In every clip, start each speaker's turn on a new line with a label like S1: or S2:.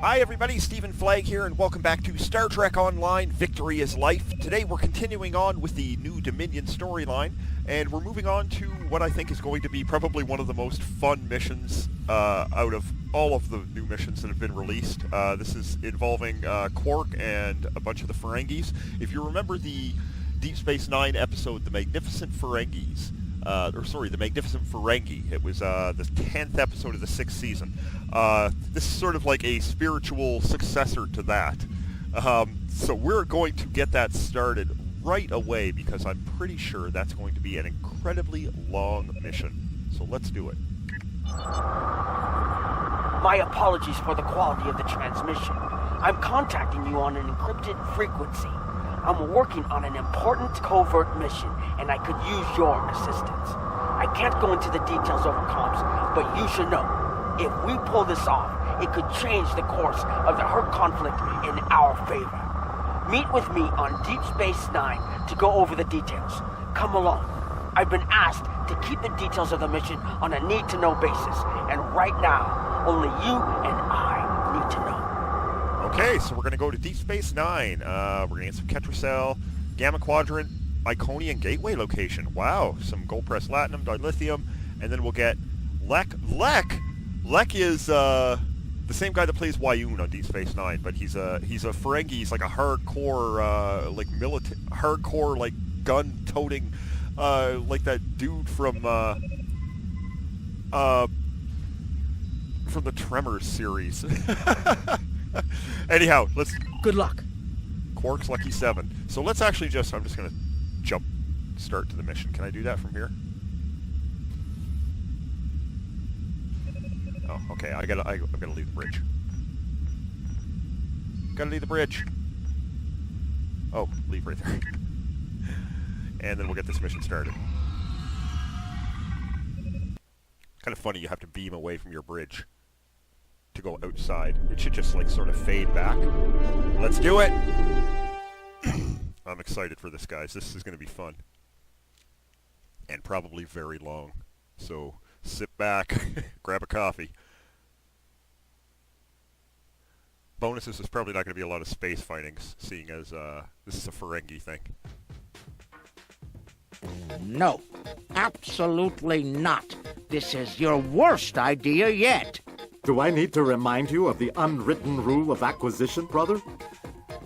S1: Hi everybody, StephenFlagg here, and welcome back to Star Trek Online, Victory is Life. Today we're continuing on with the new Dominion storyline, and we're moving on to what I think is going to be probably one of the most fun missions out of all of the new missions that have been released. This is involving Quark and a bunch of the Ferengis. If you remember the Deep Space Nine episode, The Magnificent Ferengis, the Magnificent Ferengi. It was the 10th episode of the 6th season. This is sort of like a spiritual successor to that. So we're going to get that started right away because I'm pretty sure that's going to be an incredibly long mission. So let's do it.
S2: My apologies for the quality of the transmission. I'm contacting you on an encrypted frequency. I'm working on an important covert mission, and I could use your assistance. I can't go into the details over comms, but you should know, if we pull this off, it could change the course of the Herd conflict in our favor. Meet with me on Deep Space Nine to go over the details. Come along. I've been asked to keep the details of the mission on a need-to-know basis, and right now, only you and I need to know.
S1: Okay, so we're going to go to Deep Space Nine. We're going to get some Ketracel, Gamma Quadrant, Iconian Gateway location. Wow, some gold pressed latinum, dilithium, and then we'll get Lek. Lek is the same guy that plays Wayun on Deep Space Nine, but he's a Ferengi. He's like a hardcore hardcore gun-toting like that dude from the Tremors series. Anyhow, let's...
S2: Good luck.
S1: Quark's Lucky 7. So let's actually I'm just going to start to the mission. Can I do that from here? Oh, okay. I gotta leave the bridge. Gotta leave the bridge. Oh, leave right there. And then we'll get this mission started. Kind of funny you have to beam away from your bridge to go outside. It should just sort of fade back. Let's do it! I'm excited for this, guys. This is going to be fun. And probably very long. So sit back, grab a coffee. Bonuses is probably not going to be a lot of space fightings, seeing as this is a Ferengi thing.
S3: No, absolutely not. This is your worst idea yet.
S4: Do I need to remind you of the unwritten rule of acquisition, brother?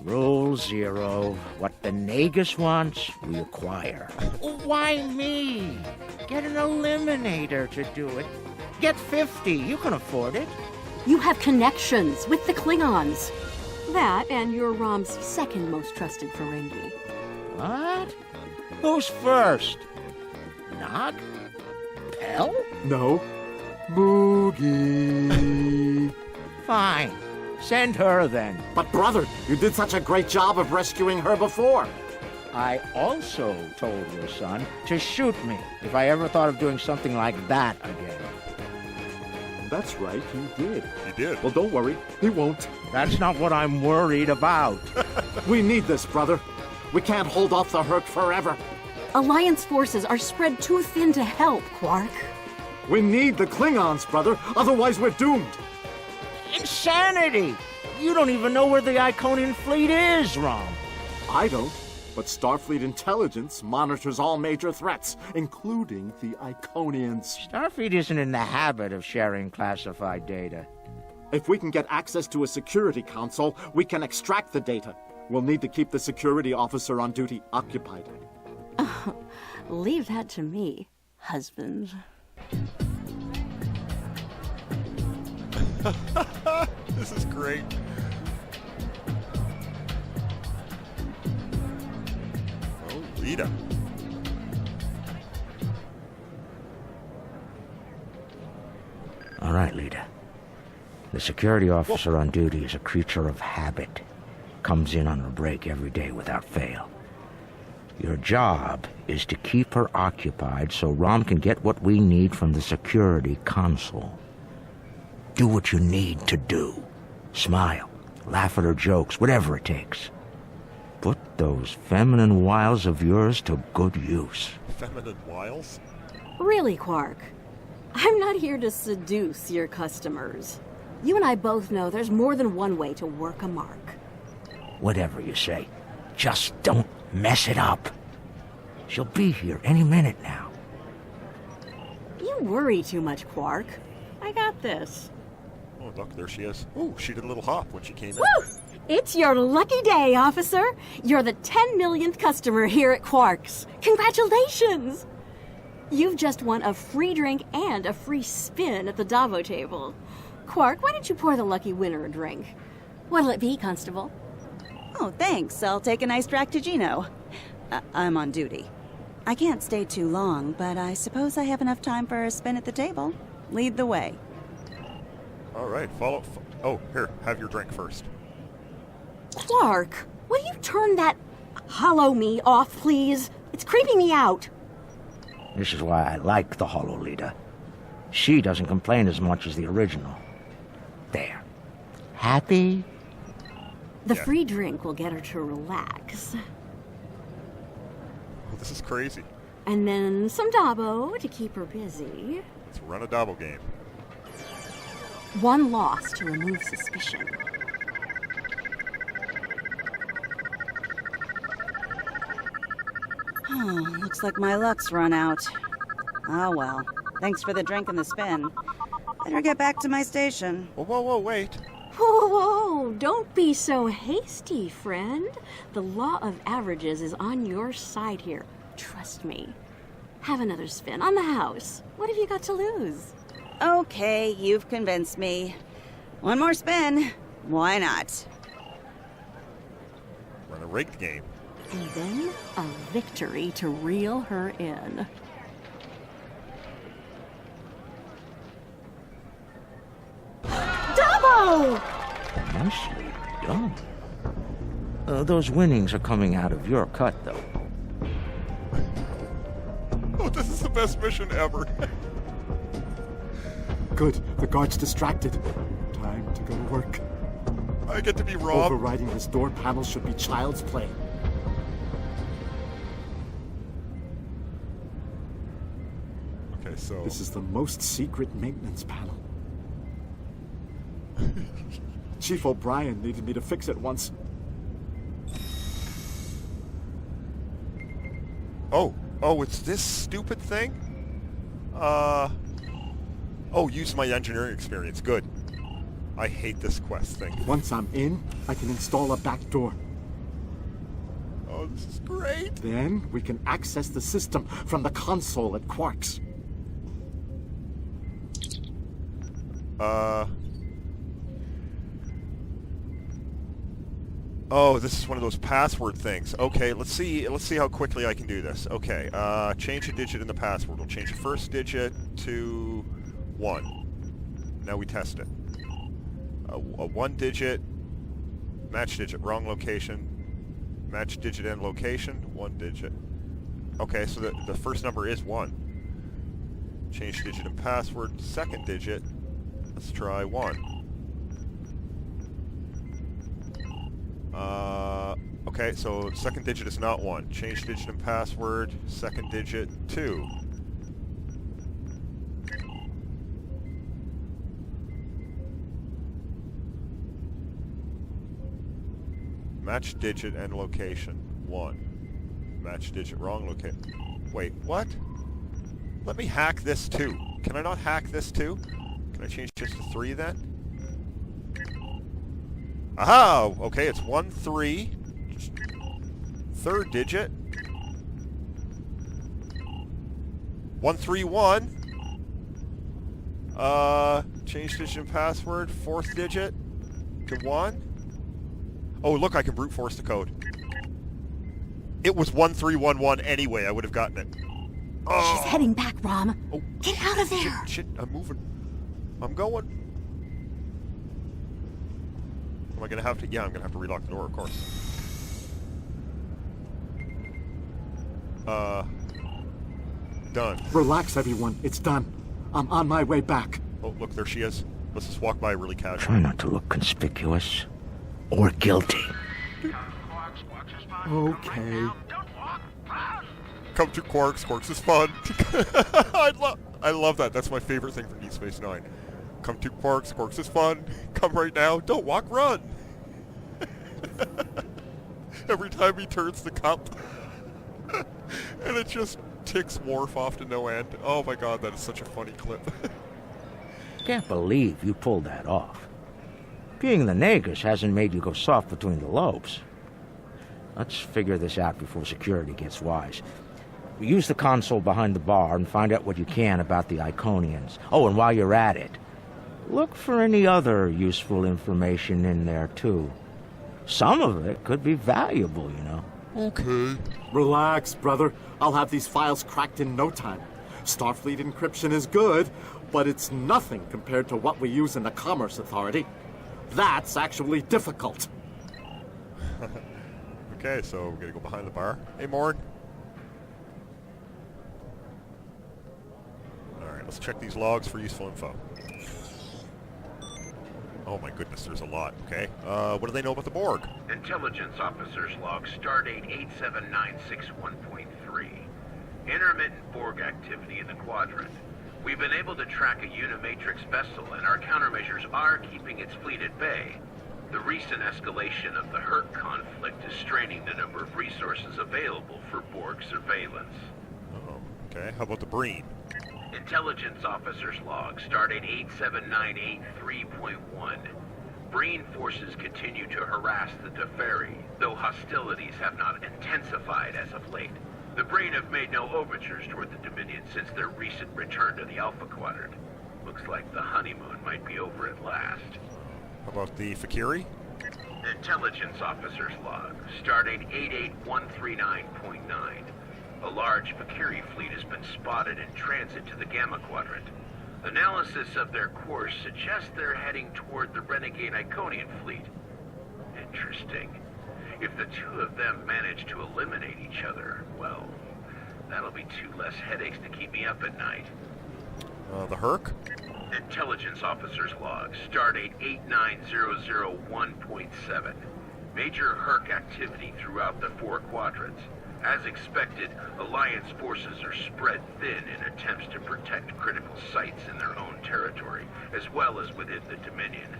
S3: Rule 0. What the Nagus wants, we acquire. Why me? Get an eliminator to do it. Get 50. You can afford it.
S5: You have connections with the Klingons. That and you're Rom's second most trusted Ferengi.
S3: What? Who's first? Nog? Bell?
S4: No. Boogie.
S3: Fine. Send her then.
S4: But brother, you did such a great job of rescuing her before.
S3: I also told your son to shoot me if I ever thought of doing something like that again.
S4: That's right, he did.
S1: He did.
S4: Well, don't worry, he won't.
S3: That's not what I'm worried about.
S4: We need this, brother. We can't hold off the Herd forever.
S5: Alliance forces are spread too thin to help, Quark.
S4: We need the Klingons, brother. Otherwise, we're doomed.
S3: Insanity! You don't even know where the Iconian fleet is, Rom.
S4: I don't, but Starfleet intelligence monitors all major threats, including the Iconians.
S3: Starfleet isn't in the habit of sharing classified data.
S4: If we can get access to a security console, we can extract the data. We'll need to keep the security officer on duty occupied.
S5: Leave that to me, husband.
S1: This is great. Oh, Lita.
S3: All right, Lita. The security officer on duty is a creature of habit. Comes in on her break every day without fail. Your job is to keep her occupied so Rom can get what we need from the security console. Do what you need to do. Smile, laugh at her jokes, whatever it takes. Put those feminine wiles of yours to good use.
S1: Feminine wiles?
S5: Really, Quark? I'm not here to seduce your customers. You and I both know there's more than one way to work a mark.
S3: Whatever you say, just don't mess it up. She'll be here any minute now.
S5: You worry too much, Quark. I got this.
S1: Oh, look, there she is. Ooh, she did a little hop when she came in.
S5: Woo! It's your lucky day, officer. You're the 10 millionth customer here at Quark's. Congratulations! You've just won a free drink and a free spin at the Davo table. Quark, why don't you pour the lucky winner a drink? What'll it be, Constable?
S6: Oh, thanks. I'll take a nice drac to Gino. I'm on duty. I can't stay too long, but I suppose I have enough time for a spin at the table. Lead the way.
S1: All right, follow. Oh, here, have your drink first.
S5: Quark, will you turn that hollow me off, please? It's creeping me out.
S3: This is why I like the Hollow Leader. She doesn't complain as much as the original. There. Happy?
S5: The free drink will get her to relax.
S1: Oh, this is crazy.
S5: And then some Dabo to keep her busy.
S1: Let's run a double game.
S5: One loss to remove suspicion.
S6: Oh, looks like my luck's run out. Oh well. Thanks for the drink and the spin. Better get back to my station.
S1: Whoa, whoa, whoa, wait.
S5: Whoa, whoa, don't be so hasty, friend. The law of averages is on your side here. Trust me. Have another spin on the house. What have you got to lose?
S6: Okay, you've convinced me. One more spin. Why not?
S1: Run a rigged game.
S5: And then a victory to reel her in. Dabo!
S3: Nicely done. Those winnings are coming out of your cut, though.
S1: Oh, this is the best mission ever.
S4: Good. The guard's distracted. Time to go to work.
S1: I get to be robbed.
S4: Overriding this door panel should be child's play.
S1: Okay, so...
S4: This is the most secret maintenance panel. Chief O'Brien needed me to fix it once.
S1: Oh, it's this stupid thing? Oh, use my engineering experience. Good. I hate this quest thing.
S4: Once I'm in, I can install a back door.
S1: Oh, this is great.
S4: Then we can access the system from the console at Quark's.
S1: Oh, this is one of those password things. Okay, let's see how quickly I can do this. Okay, change a digit in the password. We'll change the first digit to 1. Now we test it. A 1 digit, match digit, wrong location, match digit and location, 1 digit. Okay, so the first number is 1. Change digit and password, second digit, let's try 1. Okay, so second digit is not 1. Change digit and password, second digit, 2. Match digit and location, 1. Match digit, wrong location. Wait, what? Let me hack this too. Can I not hack this too? Can I change this to 3 then? Aha! Okay, it's 1, 3. Third digit. 1, 3, 1. Change digit and password. Fourth digit to 1. Oh, look, I can brute force the code. It was 1, 3, 1, 1 anyway. I would have gotten it. Oh.
S5: She's heading back, Rom.
S1: Oh,
S5: Get out of there!
S1: Shit, I'm moving. I'm going. Am I gonna have to? Yeah, I'm gonna have to relock the door, of course. Done.
S4: Relax, everyone. It's done. I'm on my way back.
S1: Oh, look, there she is. Let's just walk by really casually.
S3: Try not to look conspicuous or guilty.
S4: Okay.
S1: Come to Quark's. Quark's is fun. I love that. That's my favorite thing from Deep Space Nine. Come to Quarks. Quarks is fun. Come right now. Don't walk, run. Every time he turns the cup. And it just ticks Worf off to no end. Oh my god, that is such a funny clip.
S3: Can't believe you pulled that off. Being the Nagus hasn't made you go soft between the lobes. Let's figure this out before security gets wise. Use the console behind the bar and find out what you can about the Iconians. Oh, and while you're at it, look for any other useful information in there, too. Some of it could be valuable, you know.
S1: Okay.
S4: Relax, brother. I'll have these files cracked in no time. Starfleet encryption is good, but it's nothing compared to what we use in the Commerce Authority. That's actually difficult.
S1: Okay, so we're gonna go behind the bar. Hey, Morn. Alright, let's check these logs for useful info. Oh my goodness, there's a lot. Okay. What do they know about the Borg?
S7: Intelligence Officer's Log, Stardate 87961.3. Intermittent Borg activity in the Quadrant. We've been able to track a Unimatrix vessel, and our countermeasures are keeping its fleet at bay. The recent escalation of the Herc conflict is straining the number of resources available for Borg surveillance.
S1: Uh-oh. Okay, how about the Breen?
S7: Intelligence Officer's Log, Stardate 87983.1. Breen forces continue to harass the Teferi, though hostilities have not intensified as of late. The Breen have made no overtures toward the Dominion since their recent return to the Alpha Quadrant. Looks like the honeymoon might be over at last.
S1: How about the Fakiri?
S7: Intelligence Officer's Log, Stardate 88139.9. A large Fakiri fleet has been spotted in transit to the Gamma Quadrant. Analysis of their course suggests they're heading toward the renegade Iconian fleet. Interesting. If the two of them manage to eliminate each other, well, that'll be two less headaches to keep me up at night.
S1: The Herc?
S7: Intelligence Officer's Log, Stardate 89001.7. Major Herc activity throughout the four quadrants. As expected, Alliance forces are spread thin in attempts to protect critical sites in their own territory, as well as within the Dominion.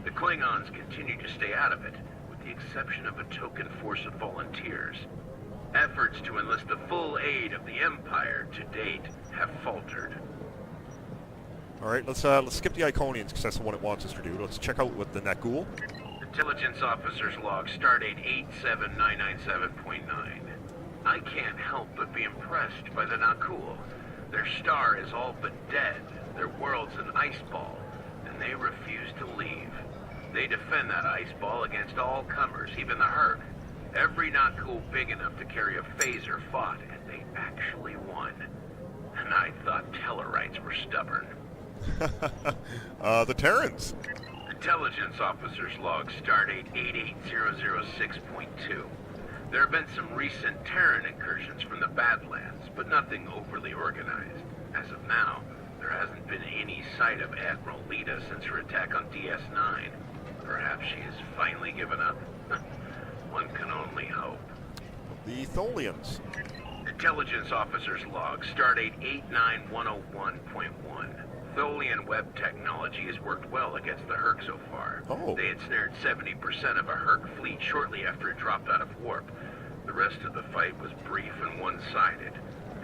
S7: The Klingons continue to stay out of it, with the exception of a token force of volunteers. Efforts to enlist the full aid of the Empire to date have faltered.
S1: Alright, let's skip the Iconians, because that's the one it wants us to do. Let's check out what the Nakul.
S7: Intelligence Officer's Log, Stardate 87997.9. I can't help but be impressed by the Nakul. Their star is all but dead, their world's an ice ball, and they refuse to leave. They defend that ice ball against all comers, even the Herc. Every Nakul big enough to carry a phaser fought, and they actually won. And I thought Tellarites were stubborn.
S1: The Terrans.
S7: Intelligence Officer's Log, Stardate 88006.2. There have been some recent Terran incursions from the Badlands, but nothing overly organized. As of now, there hasn't been any sight of Admiral Lita since her attack on DS9. Perhaps she has finally given up? One can only hope.
S1: The Tholians.
S7: Intelligence Officer's Log, Stardate 89101.1. Tholian web technology has worked well against the Herc so far.
S1: Oh.
S7: They ensnared 70% of a Herc fleet shortly after it dropped out of warp. The rest of the fight was brief and one-sided.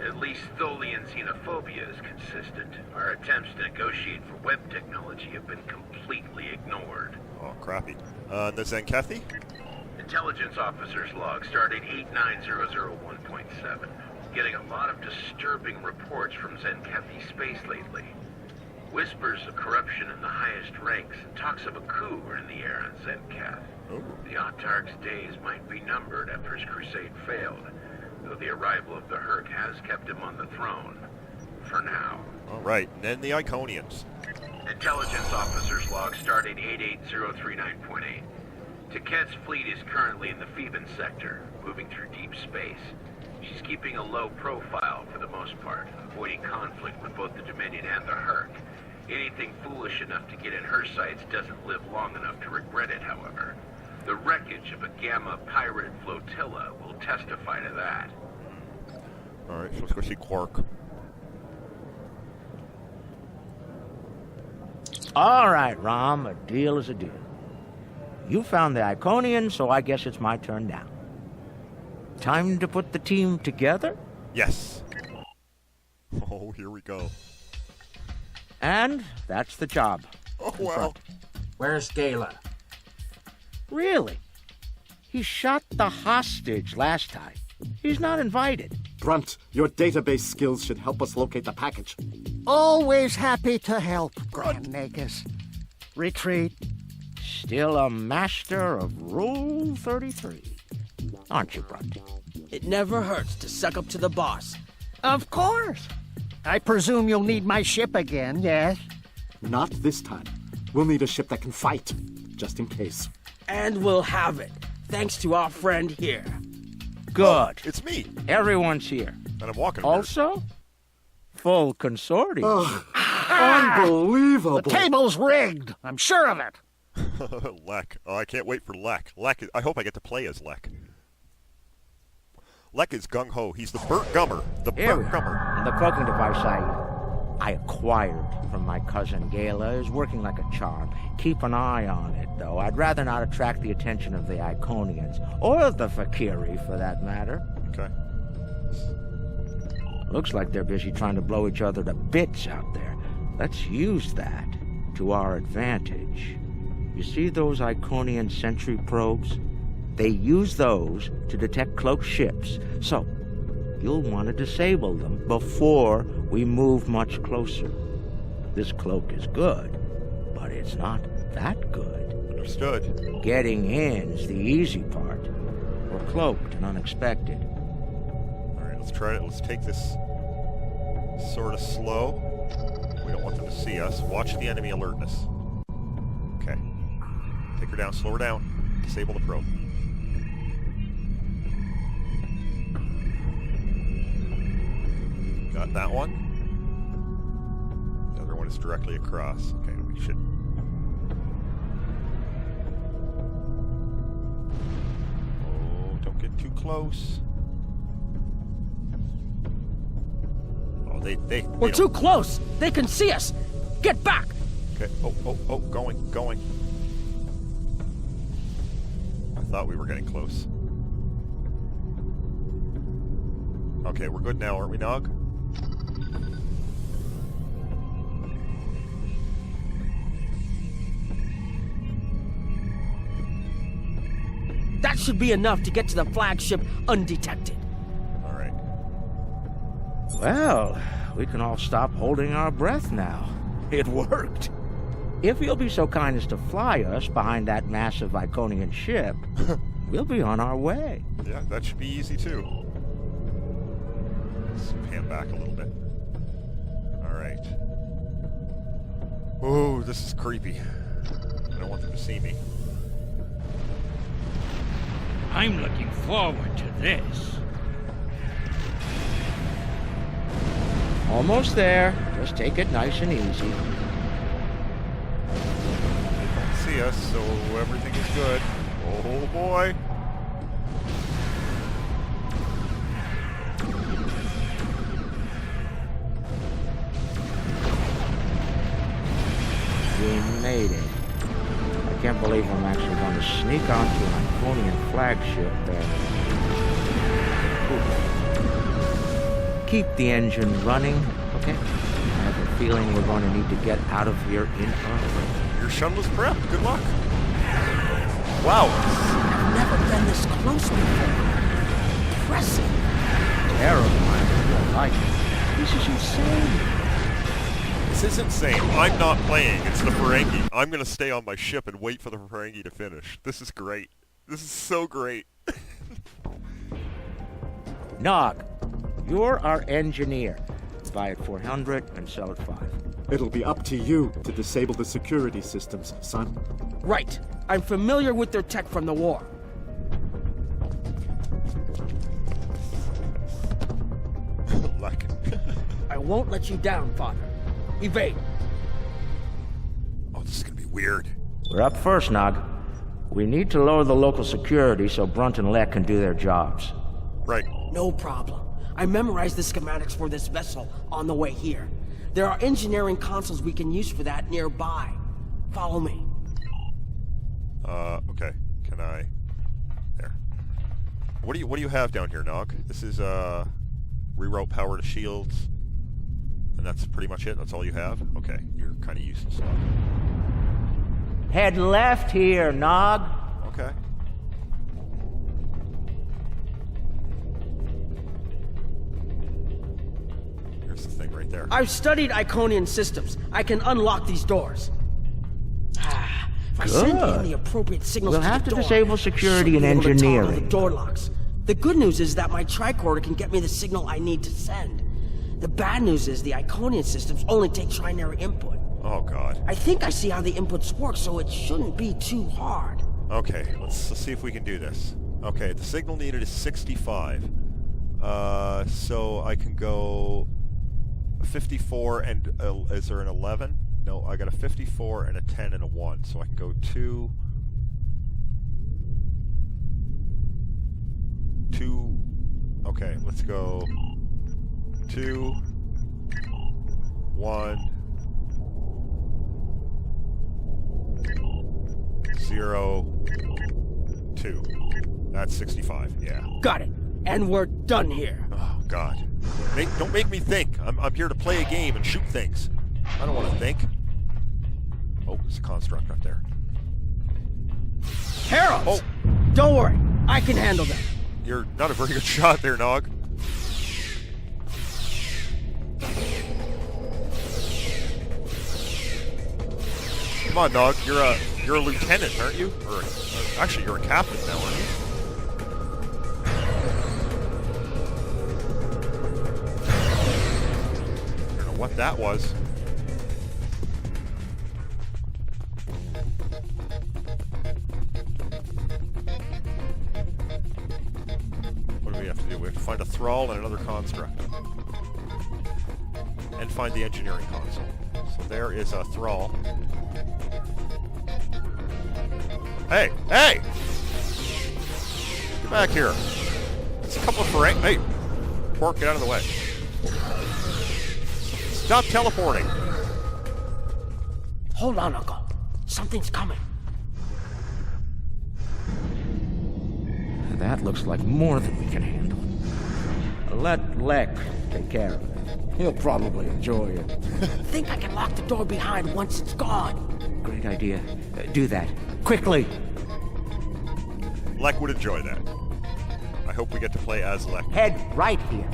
S7: At least Tholian xenophobia is consistent. Our attempts to negotiate for web technology have been completely ignored.
S1: Oh, crappy. The Zenkethi?
S7: Intelligence Officer's Log, Stardate 89001.7. Getting a lot of disturbing reports from Zenkethi space lately. Whispers of corruption in the highest ranks and talks of a coup are in the air on Zenketh.
S1: Oh.
S7: The Autarch's days might be numbered after his crusade failed, though the arrival of the Herc has kept him on the throne. For now.
S1: Alright, and then the Iconians.
S7: Intelligence Officer's Log, Stardate 88039.8. Taket's fleet is currently in the Phoeban sector, moving through deep space. She's keeping a low profile for the most part, avoiding conflict with both the Dominion and the Herc. Anything foolish enough to get in her sights doesn't live long enough to regret it, however. The wreckage of a Gamma pirate flotilla will testify to that.
S1: Alright, so let's go see Quark.
S3: All right, Rom, a deal is a deal. You found the Iconian, so I guess it's my turn now. Time to put the team together?
S1: Yes. Oh, here we go.
S3: And that's the job.
S1: Oh, wow.
S8: Where's Gala?
S3: Really? He shot the hostage last time. He's not invited.
S4: Brunt, your database skills should help us locate the package.
S9: Always happy to help, Grand Nagus. Retreat.
S3: Still a master of Rule 33. Aren't you, Brunt?
S2: It never hurts to suck up to the boss.
S9: Of course. I presume you'll need my ship again, yes?
S4: Not this time. We'll need a ship that can fight, just in case.
S2: And we'll have it, thanks to our friend here.
S3: Good.
S1: Oh, it's me.
S3: Everyone's here.
S1: And I'm walking.
S3: Also, full consortium.
S4: Unbelievable!
S9: The table's rigged. I'm sure of it.
S1: Lek. Oh, I can't wait for Lek. Lek. I hope I get to play as Lek. Lek is gung-ho. He's the burnt gummer. The
S3: Here we
S1: burnt
S3: are.
S1: gummer.
S3: The cloaking device I acquired from my cousin Gala is working like a charm. Keep an eye on it, though. I'd rather not attract the attention of the Iconians, or the Fakiri, for that matter.
S1: Okay.
S3: Looks like they're busy trying to blow each other to bits out there. Let's use that to our advantage. You see those Iconian sentry probes? They use those to detect cloaked ships, so you'll want to disable them before we move much closer. This cloak is good, but it's not that good.
S1: Understood.
S3: Getting in's the easy part. We're cloaked and unexpected.
S1: All right, let's try it. Let's take this sort of slow. We don't want them to see us. Watch the enemy alertness. Okay. Take her down. Slow her down. Disable the probe. Got that one. The other one is directly across. Okay, we should... Oh, don't get too close. Oh, they
S2: We're too close! They can see us! Get back!
S1: Okay, oh, going. I thought we were getting close. Okay, we're good now, aren't we, Nog?
S2: That should be enough to get to the flagship undetected.
S1: All right.
S3: Well, we can all stop holding our breath now. It worked. If you'll be so kind as to fly us behind that massive Iconian ship, we'll be on our way.
S1: Yeah, that should be easy, too. Let's pan back a little bit. All right. Oh, this is creepy. I don't want them to see me.
S10: I'm looking forward to this.
S3: Almost there. Just take it nice and easy.
S1: They don't see us, so everything is good. Oh, boy.
S3: We made it. I can't believe I'm actually going to sneak onto an Iconian flagship there. Keep the engine running, okay? I have a feeling we're going to need to get out of here in a hurry.
S1: Your shuttle is prepped. Good luck. Wow.
S2: I've never been this close before. Impressive.
S3: Terrible. I don't like it. This is insane.
S1: This is insane. I'm not playing. It's the Ferengi. I'm going to stay on my ship and wait for the Ferengi to finish. This is great. This is so great.
S3: Nog, you're our engineer. Buy it 400 and sell it 5.
S4: It'll be up to you to disable the security systems, son.
S2: Right. I'm familiar with their tech from the war.
S1: Like.
S2: I won't let you down, Father. Evade.
S1: Oh, this is going to be weird.
S3: We're up first, Nog. We need to lower the local security so Brunt and Lek can do their jobs.
S1: Right.
S2: No problem. I memorized the schematics for this vessel on the way here. There are engineering consoles we can use for that nearby. Follow me.
S1: Okay. Can I... There. What do you have down here, Nog? This is, reroute power to shields. And that's pretty much it? That's all you have? Okay. You're kind of useless, Nog.
S3: Head left here, Nog.
S1: Okay. Here's the thing right there.
S2: I've studied Iconian systems. I can unlock these doors. If I send in the appropriate signals
S3: We'll
S2: to
S3: have
S2: the
S3: to
S2: door,
S3: disable security
S2: should
S3: and
S2: be able to toggle
S3: engineering.
S2: the door locks. The good news is that my tricorder can get me the signal I need to send. The bad news is the Iconian systems only take trinary input.
S1: Oh, God.
S2: I think I see how the inputs work, so it shouldn't be too hard.
S1: Okay, let's see if we can do this. Okay, the signal needed is 65. So I can go 54 and... is there an 11? No, I got a 54 and a 10 and a 1. So I can go 2... Okay, let's go 2, 1, 0, 2. That's 65, yeah.
S2: Got it. And we're done here.
S1: Oh, God. Don't make me think. I'm here to play a game and shoot things. I don't want to think. Oh, there's a construct up there.
S2: Heralds!
S1: Oh.
S2: Don't worry. I can handle them.
S1: You're not a very good shot there, Nog. Come on, Nog. You're a lieutenant, aren't you? Or actually, you're a captain now, aren't you? I don't know what that was. What do we have to do? We have to find a thrall and another construct. And find the engineering console. So there is a thrall. Hey! Hey! Get back here. It's a couple of Ferengi. Hey! Quark, get out of the way. Stop teleporting!
S2: Hold on, Uncle. Something's coming.
S3: That looks like more than we can handle. Let Lek take care of it. He'll probably enjoy it.
S2: Think I can lock the door behind once it's gone.
S3: Great idea. Do that. Quickly!
S1: Lek would enjoy that. I hope we get to play as Lek.
S3: Head right here.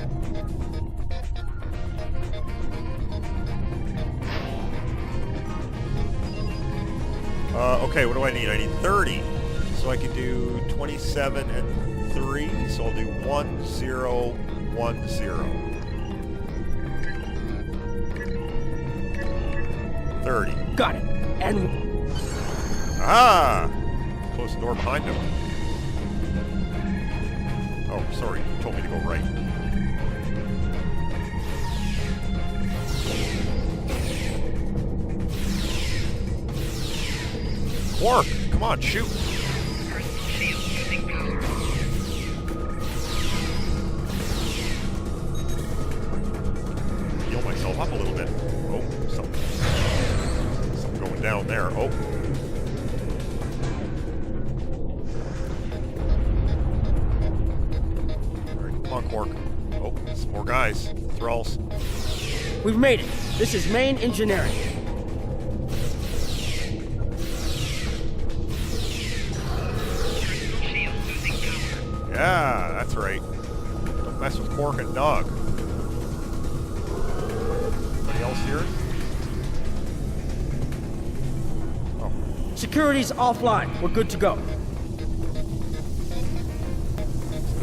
S1: Okay, what do I need? I need 30. So I can do 27 and 3. So I'll do 1, 0, 1, 0. 30.
S2: Got it. And...
S1: Ah! Close the door behind him. Oh, sorry. You told me to go right. Quark! Come on, shoot! Heal myself up a little bit. Oh, something going down there. Oh. Alright, come on, Quark. Oh, some more guys. Thralls.
S2: we've made it. This is main engineering.
S1: Yeah, that's right. Don't mess with Quark and Dog. Anybody else here? Oh.
S2: Security's offline. We're good to go.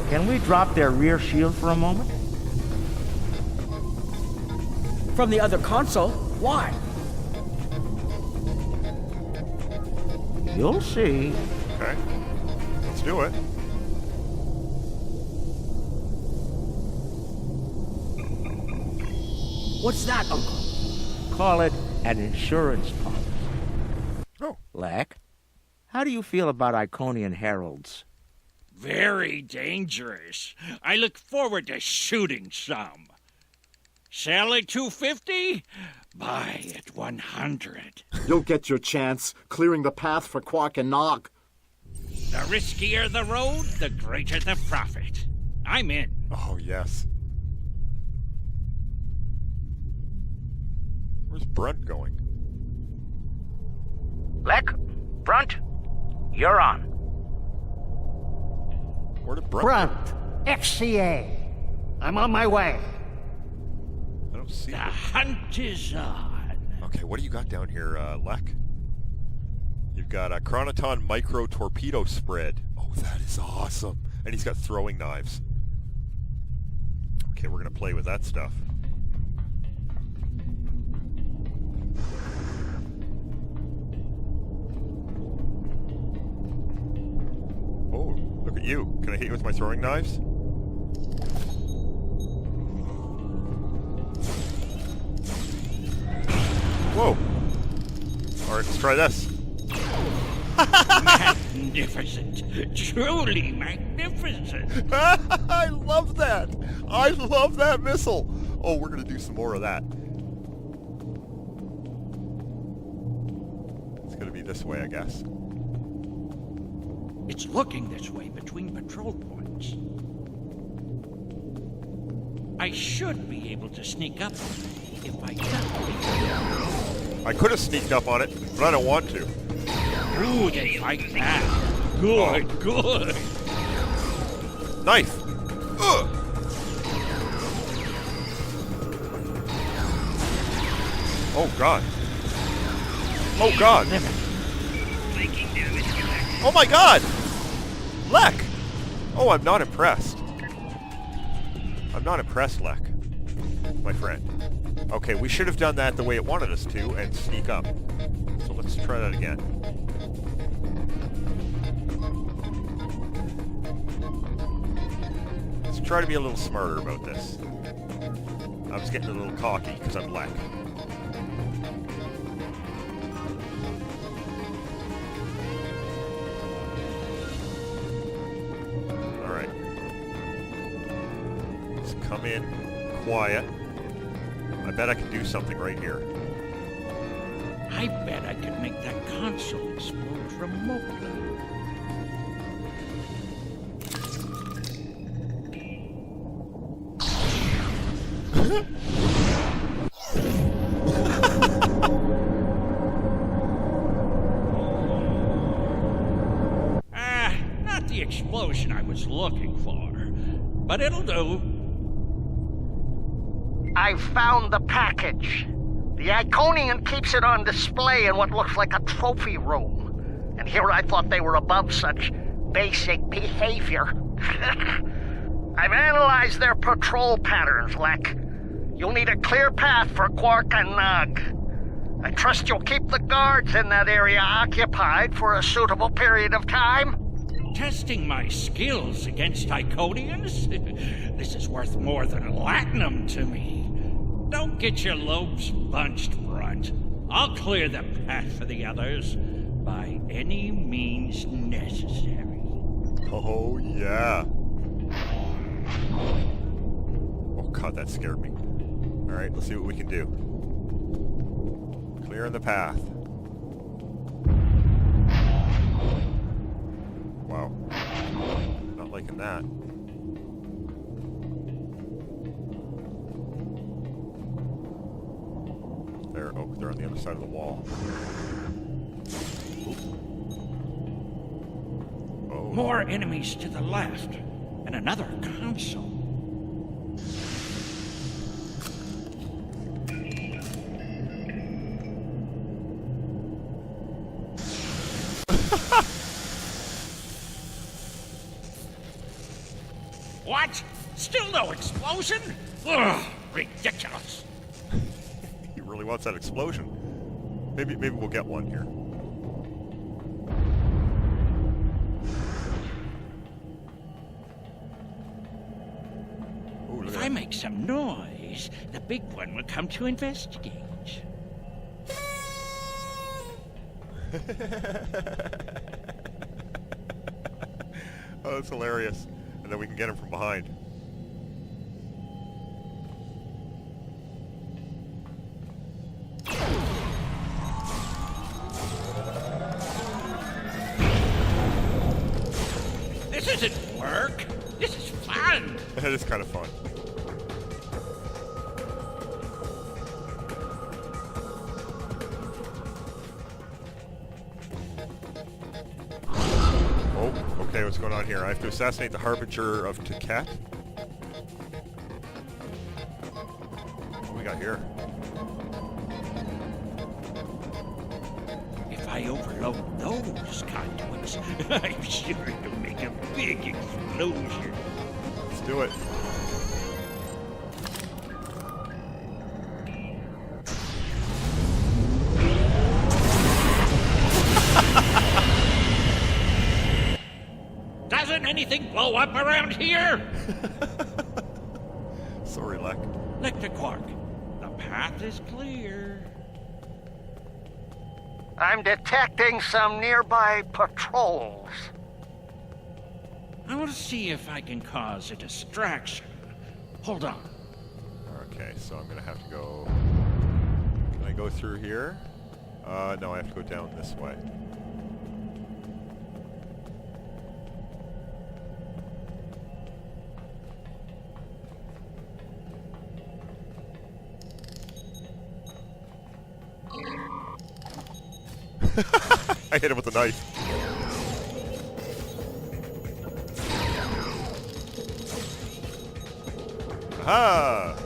S3: Can we drop their rear shield for a moment?
S2: From the other console? Why?
S3: You'll see.
S1: Okay. Let's do it.
S2: What's that, Uncle?
S3: Call it an insurance policy.
S1: Oh.
S3: Lek, how do you feel about Iconian heralds?
S10: Very dangerous. I look forward to shooting some. Sell at $250, Buy at 100.
S4: You'll get your chance, clearing the path for Quark and Nog.
S10: The riskier the road, the greater the profit. I'm in.
S1: Oh, yes. Where's Brunt going?
S3: Leck, Brunt, you're on.
S1: Where did Brunt
S9: Brunt, XCA. I'm on my way.
S1: I don't see
S10: The
S1: him.
S10: hunt is on.
S1: Okay, what do you got down here, Lek? You've got a Chronoton Micro Torpedo Spread. Oh, that is awesome. And he's got throwing knives. Okay, we're going to play with that stuff. Oh, look at you. Can I hit you with my throwing knives? Whoa. Alright, let's try this.
S10: Magnificent. Truly magnificent.
S1: I love that. I love that missile. Oh, we're going to do some more of that. It's going to be this way, I guess.
S10: It's looking this way between patrol points. I should be able to sneak up on it if I can.
S1: I could have sneaked up on it, but I don't want to.
S10: Ooh, they like that. Good, good.
S1: Knife. Ugh. Oh, God. Oh, God. Oh, my God. Lek. Oh, I'm not impressed. I'm not impressed, Lek. My friend. Okay, we should have done that the way it wanted us to and sneak up. So let's try that again. Let's try to be a little smarter about this. I was getting a little cocky because I'm Lek. Alright. Let's come in quiet. I bet I can do something right here.
S10: I bet I could make that console explode remotely. Not the explosion I was looking for, but it'll do.
S9: I've found the package. The Iconian keeps it on display in what looks like a trophy room. And here I thought they were above such basic behavior. I've analyzed their patrol patterns, Lek. You'll need a clear path for Quark and Nog. I trust you'll keep the guards in that area occupied for a suitable period of time.
S10: Testing my skills against Iconians? This is worth more than Latinum to me. Don't get your lobes bunched, Brunt. I'll clear the path for the others by any means necessary.
S1: Oh, yeah. Oh, God, that scared me. Alright, let's see what we can do. Clearing the path. Wow. Not liking that. There, oh, they're on the other side of the wall. Oh.
S10: More enemies to the left, and another console. What? Still no explosion? Ugh, ridiculous.
S1: He really wants that explosion. Maybe we'll get one here. Ooh, look
S10: If
S1: at
S10: I
S1: that.
S10: make some noise, the big one will come to investigate.
S1: Oh, that's hilarious. And then we can get him from behind.
S10: This isn't work. This is fun.
S1: That is kind of fun. Oh, okay, what's going on here? I have to assassinate the Harbinger of Taket. What do we got here?
S10: If I overload those conduits, I'm sure to make a big explosion.
S1: Let's do it.
S10: Doesn't anything blow up around here?
S1: Sorry, Lek.
S10: Lecter Quark, the path is clear.
S9: I'm detecting some nearby patrols.
S10: I want to see if I can cause a distraction. Hold on.
S1: Okay, so I'm gonna have to go... Can I go through here? No, I have to go down this way. I hit him with a knife. Aha!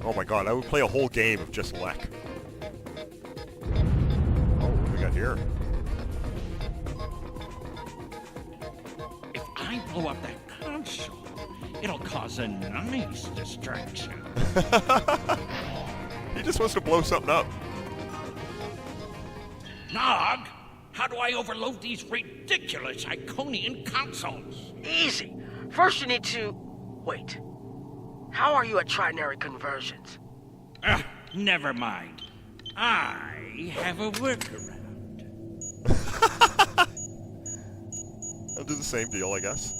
S1: Oh my god, I would play a whole game of just Lek. Oh, what do we got here?
S10: If I blow up that console, it'll cause a nice distraction.
S1: He just wants to blow something up.
S10: Nog, how do I overload these ridiculous Iconian consoles?
S2: Easy. First you need to... Wait. How are you at trinary conversions?
S10: Never mind. I have a workaround.
S1: I'll do the same deal, I guess.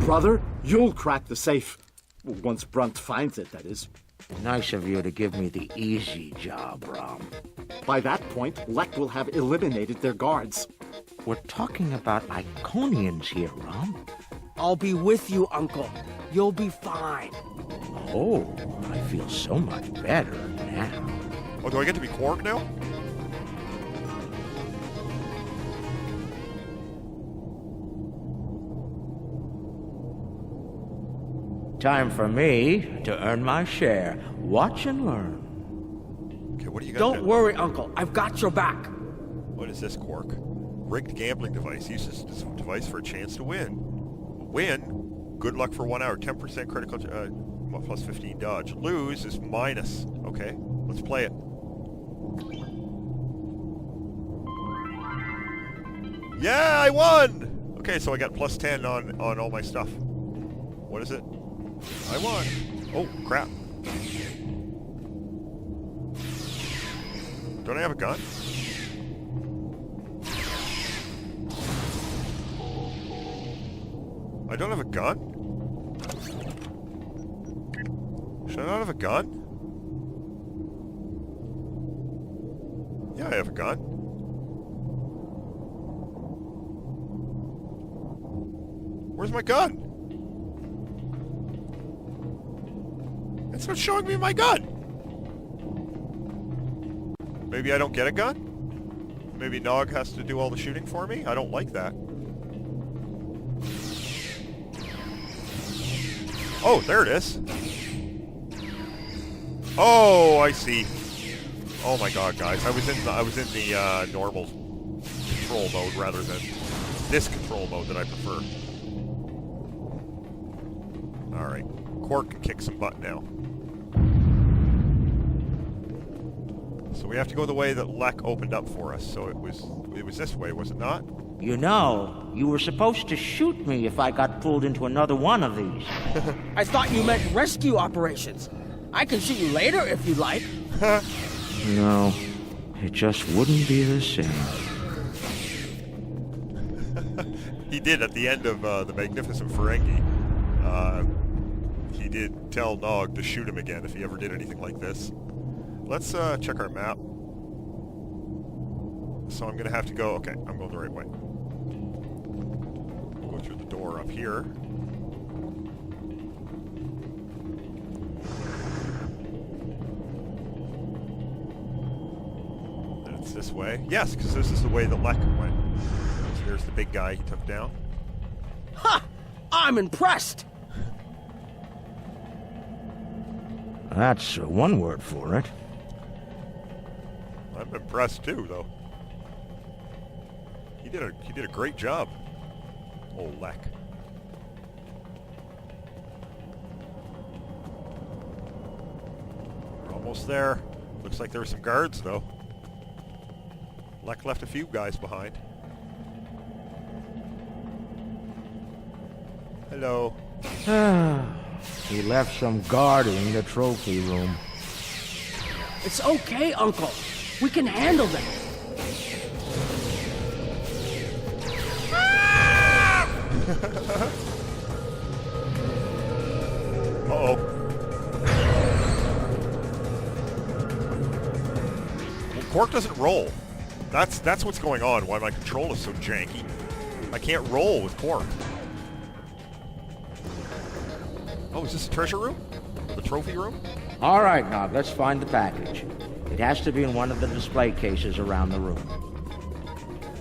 S4: Brother, you'll crack the safe. Once Brunt finds it, that is.
S3: Nice of you to give me the easy job, Rom.
S4: By that point, Lek will have eliminated their guards.
S3: We're talking about Iconians here, Rom.
S2: I'll be with you, Uncle. You'll be fine.
S3: Oh, I feel so much better now.
S1: Oh, do I get to be Quark now?
S3: Time for me to earn my share. Watch and learn.
S1: Okay, what do you got?
S2: Don't worry, Uncle. I've got your back.
S1: What is this, Quark? Rigged gambling device. Uses this device for a chance to win. Win? Good luck for 1 hour. 10% critical... plus 15 dodge. Lose is minus. Okay, let's play it. Yeah, I won! Okay, so I got plus 10 on all my stuff. What is it? I won. Oh, crap. Don't I have a gun? I don't have a gun? Should I not have a gun? Yeah, I have a gun. Where's my gun? It's not showing me my gun. Maybe I don't get a gun? Maybe Nog has to do all the shooting for me? I don't like that. Oh, there it is. Oh, I see. Oh my god, guys. I was in the normal control mode rather than this control mode that I prefer. Alright. Quark can kick some butt now. So we have to go the way that Lek opened up for us. So it was this way, was it not?
S3: You know, you were supposed to shoot me if I got pulled into another one of these.
S2: I thought you meant rescue operations. I can shoot you later if you like.
S3: No, it just wouldn't be the same.
S1: He did at the end of the Magnificent Ferengi. He did tell Nog to shoot him again if he ever did anything like this. Let's check our map. So I'm going to have to go... Okay, I'm going the right way. Go through the door up here. And it's this way. Yes, because this is the way the Lek went. So there's the big guy he took down.
S2: Ha! I'm impressed!
S3: That's one word for it.
S1: I'm impressed too, though. He did a great job. Oh, Lek. We're almost there. Looks like there were some guards, though. Lek left a few guys behind. Hello.
S3: He left some guarding the trophy room.
S2: It's okay, Uncle. We can handle them.
S1: Uh-oh. Well, Quark doesn't roll. That's what's going on, why my control is so janky. I can't roll with Quark. Oh, is this the treasure room? Or the trophy room?
S3: All right, Nog, let's find the package. It has to be in one of the display cases around the room.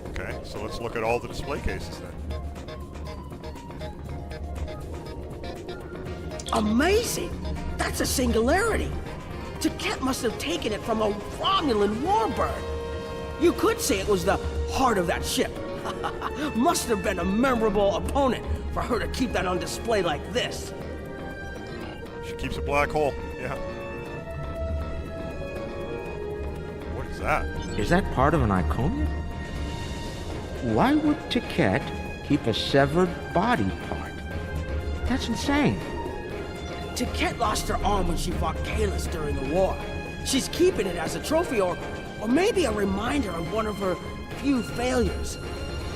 S1: Okay, so let's look at all the display cases then.
S2: Amazing! That's a singularity. Taket must have taken it from a Romulan warbird. You could say it was the heart of that ship. Must have been a memorable opponent for her to keep that on display like this.
S1: She keeps a black hole, yeah. What is that?
S3: Is that part of an Iconium? Why would Taket keep a severed body part? That's insane.
S2: Taket lost her arm when she fought Kahless during the war. She's keeping it as a trophy or maybe a reminder of one of her few failures.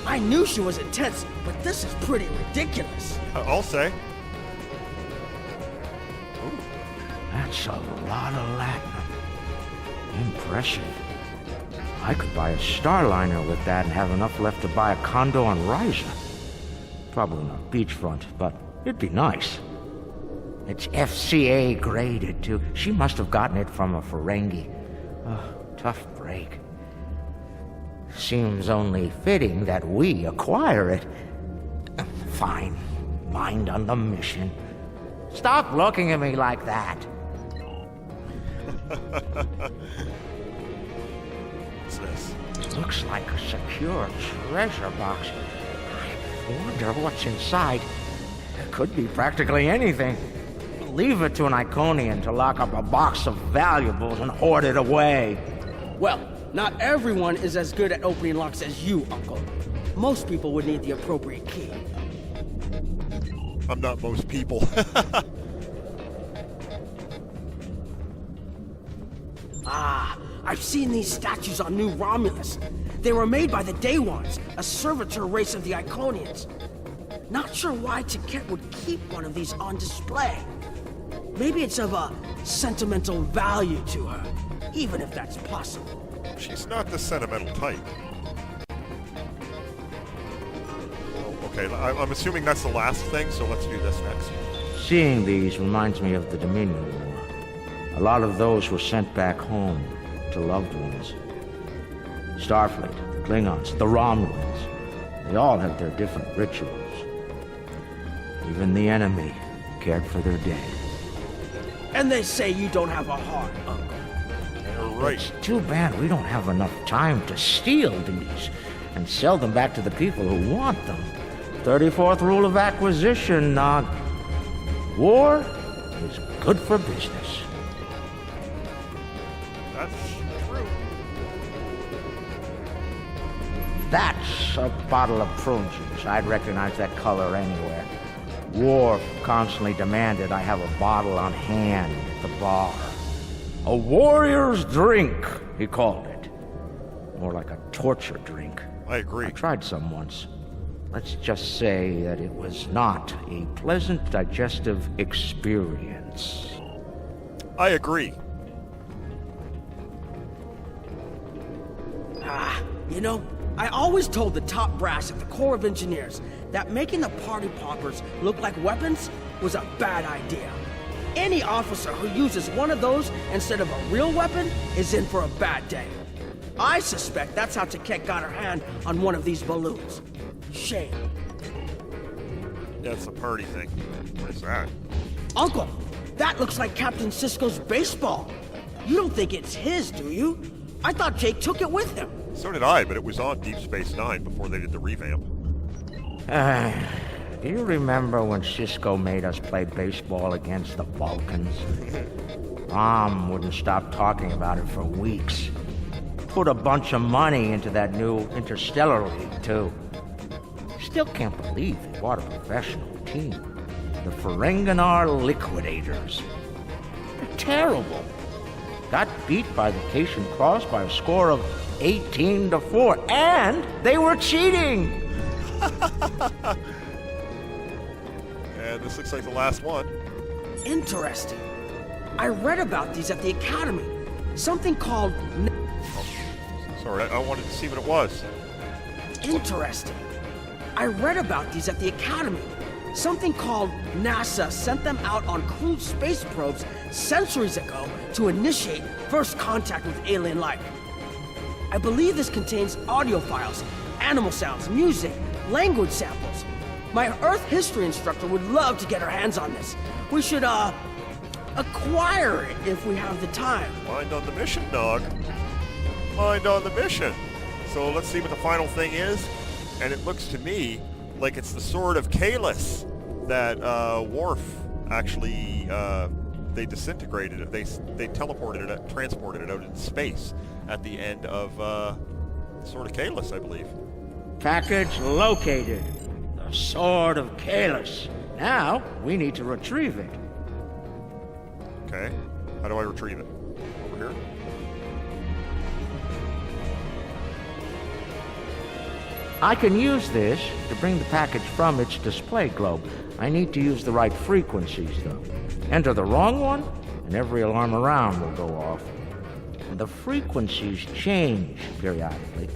S2: I knew she was intense, but this is pretty ridiculous.
S1: I'll say. Ooh.
S3: That's a lot of latinum. Impressive. I could buy a Starliner with that and have enough left to buy a condo on Ryza. Probably not beachfront, but it'd be nice. It's FCA graded, too. She must have gotten it from a Ferengi. Oh, tough break. Seems only fitting that we acquire it. Fine. Mind on the mission. Stop looking at me like that.
S1: What's this?
S3: It looks like a secure treasure box. I wonder what's inside. It could be practically anything. Leave it to an Iconian to lock up a box of valuables and hoard it away.
S2: Well, not everyone is as good at opening locks as you, Uncle. Most people would need the appropriate key.
S1: I'm not most people.
S2: Ah, I've seen these statues on New Romulus. They were made by the Day Ones, a servitor race of the Iconians. Not sure why Taket would keep one of these on display. Maybe it's of a sentimental value to her, even if that's possible.
S1: She's not the sentimental type. Oh, okay, I'm assuming that's the last thing, so let's do this next.
S3: Seeing these reminds me of the Dominion War. A lot of those were sent back home to loved ones. Starfleet, the Klingons, the Romulans, they all have their different rituals. Even the enemy cared for their dead.
S2: And they say you don't have a heart, Uncle.
S1: You're right.
S3: It's too bad we don't have enough time to steal these and sell them back to the people who want them. 34th rule of acquisition, Nog. War is good for business.
S1: That's true.
S3: That's a bottle of prune juice. I'd recognize that color anywhere. Worf constantly demanded I have a bottle on hand at the bar. A warrior's drink, he called it. More like a torture drink.
S1: I agree.
S3: I tried some once. Let's just say that it was not a pleasant digestive experience.
S1: I agree.
S2: You know, I always told the top brass at the Corps of Engineers that making the party poppers look like weapons was a bad idea. Any officer who uses one of those instead of a real weapon is in for a bad day. I suspect that's how Taket got her hand on one of these balloons. Shame.
S1: That's a party thing. What is that?
S2: Uncle, that looks like Captain Sisko's baseball. You don't think it's his, do you? I thought Jake took it with him.
S1: So did I, but it was on Deep Space Nine before they did the revamp.
S3: Do you remember when Sisko made us play baseball against the Vulcans? Mom wouldn't stop talking about it for weeks. Put a bunch of money into that new Interstellar League, too. Still can't believe they bought a professional team. The Ferenginar Liquidators. They're terrible. Got beat by the Cation Cross by a score of 18-4, and they were cheating!
S1: And this looks like the last one.
S2: Interesting. I read about these at the Academy. Something called...
S1: Sorry, I wanted to see what it was.
S2: Interesting. I read about these at the Academy. Something called NASA sent them out on crewed space probes centuries ago to initiate first contact with alien life. I believe this contains audio files, animal sounds, music, language samples. My Earth history instructor would love to get her hands on this. We should, acquire it if we have the time.
S1: Mind on the mission, dog. Mind on the mission. So let's see what the final thing is. And it looks to me like it's the Sword of Kahless that Worf actually they disintegrated it. They teleported it, transported it out into space at the end of Sword of Kahless, I believe.
S3: Package located. The Sword of Kahless. Now, we need to retrieve it.
S1: Okay. How do I retrieve it? Over here?
S3: I can use this to bring the package from its display globe. I need to use the right frequencies, though. Enter the wrong one, and every alarm around will go off. And the frequencies change periodically.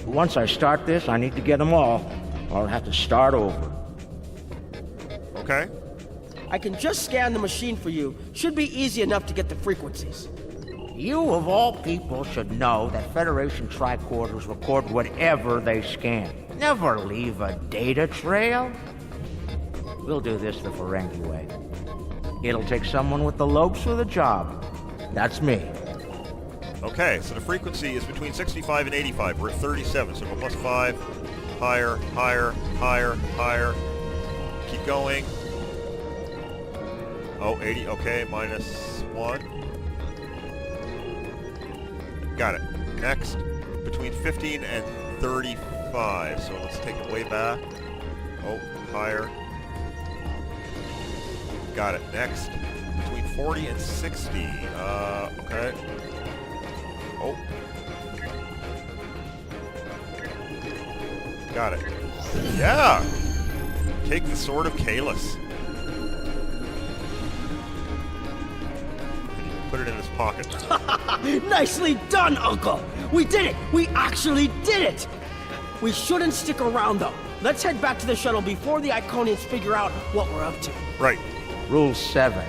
S3: Once I start this, I need to get them all, or I'll have to start over.
S1: Okay.
S2: I can just scan the machine for you. Should be easy enough to get the frequencies.
S3: You, of all people, should know that Federation tricorders record whatever they scan. Never leave a data trail. We'll do this the Ferengi way. It'll take someone with the lopes for the job. That's me.
S1: Okay, so the frequency is between 65 and 85. We're at 37, so go plus 5. Higher, higher, higher, higher. Keep going. Oh, 80, okay, minus 1. Got it. Next, between 15 and 35. So let's take it way back. Oh, higher. Got it. Next, between 40 and 60. Okay. Oh. Got it. Yeah! Take the Sword of Kahless. Put it in his pocket.
S2: Nicely done, Uncle! We did it! We actually did it! We shouldn't stick around, though. Let's head back to the shuttle before the Iconians figure out what we're up to.
S1: Right.
S3: Rule 7.